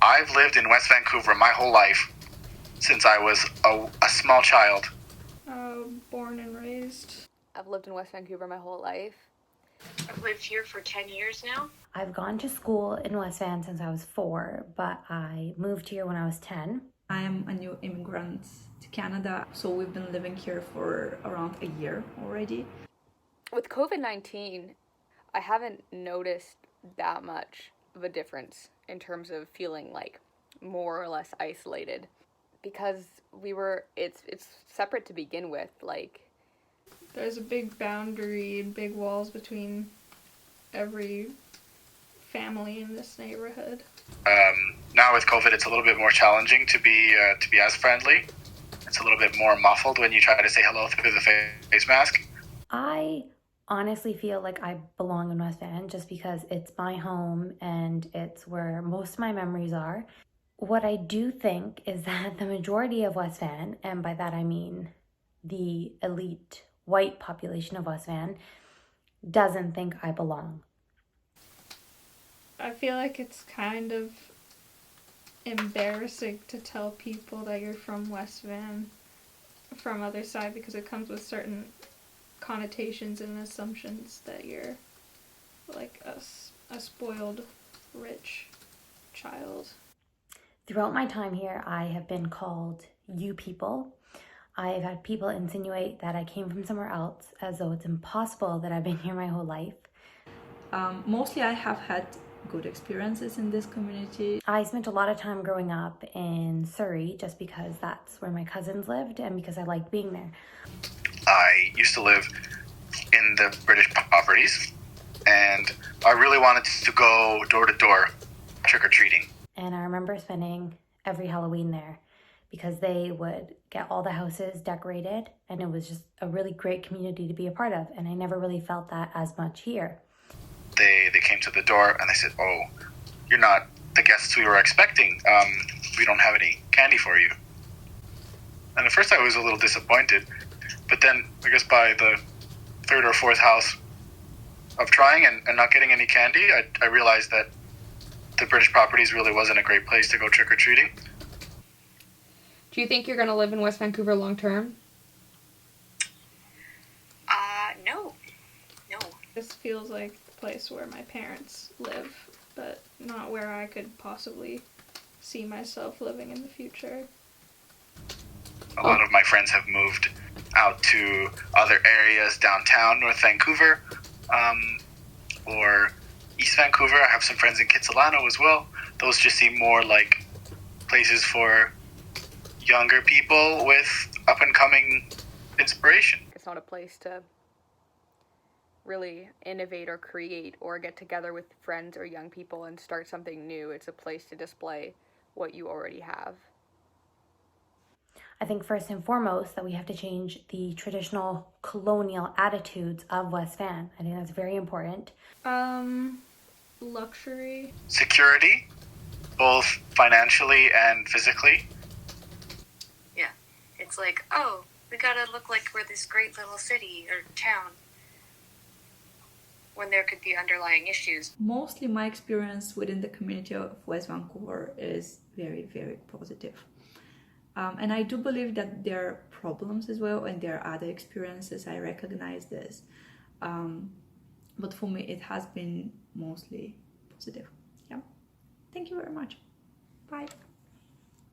I've lived in West Vancouver my whole life since I was a small child. Born and raised. I've lived in West Vancouver my whole life. I've lived here for 10 years now. I've gone to school in West Van since I was 4, but I moved here when I was 10. I am a new immigrant to Canada, so we've been living here for around a year already. With COVID-19, I haven't noticed that much of a difference in terms of feeling like more or less isolated, because it's separate to begin with. Like, There's a big boundary and big walls between every family in this neighborhood. Now with COVID, it's a little bit more challenging to be as friendly. It's a little bit more muffled when you try to say hello through the face mask. I honestly feel like I belong in West Van just because it's my home and it's where most of my memories are. What I do think is that the majority of West Van, and by that I mean the elite white population of West Van, doesn't think I belong. I feel like it's kind of embarrassing to tell people that you're from West Van from other side, because it comes with certain connotations and assumptions that you're like a spoiled rich child. Throughout my time here, I have been called you people. I've had people insinuate that I came from somewhere else, as though it's impossible that I've been here my whole life. Mostly I have had good experiences in this community. I spent a lot of time growing up in Surrey just because that's where my cousins lived and because I liked being there. I used to live in the British properties, and I really wanted to go door to door trick-or-treating. And I remember spending every Halloween there because they would get all the houses decorated, and it was just a really great community to be a part of, and I never really felt that as much here. They came to the door and they said, "Oh, you're not the guests we were expecting. We don't have any candy for you." And at first I was a little disappointed, but then I guess by the third or fourth house of trying and not getting any candy, I realized that the British properties really wasn't a great place to go trick-or-treating. Do you think you're going to live in West Vancouver long term? No. This feels like the place where my parents live, but not where I could possibly see myself living in the future. A lot of my friends have moved out to other areas downtown North Vancouver, or East Vancouver. I have some friends in Kitsilano as well. Those just seem more like places for younger people with up-and-coming inspiration. It's not a place to really innovate or create or get together with friends or young people and start something new. It's a place to display what you already have. I think first and foremost that we have to change the traditional colonial attitudes of West Van. I think that's very important. Luxury. Security, both financially and physically. Yeah. It's like, oh, we gotta look like we're this great little city or town, when there could be underlying issues. Mostly my experience within the community of West Vancouver is very, very positive. And I do believe that there are problems as well, and there are other experiences. I recognize this. But for me, it has been mostly positive. Yeah. Thank you very much. Bye.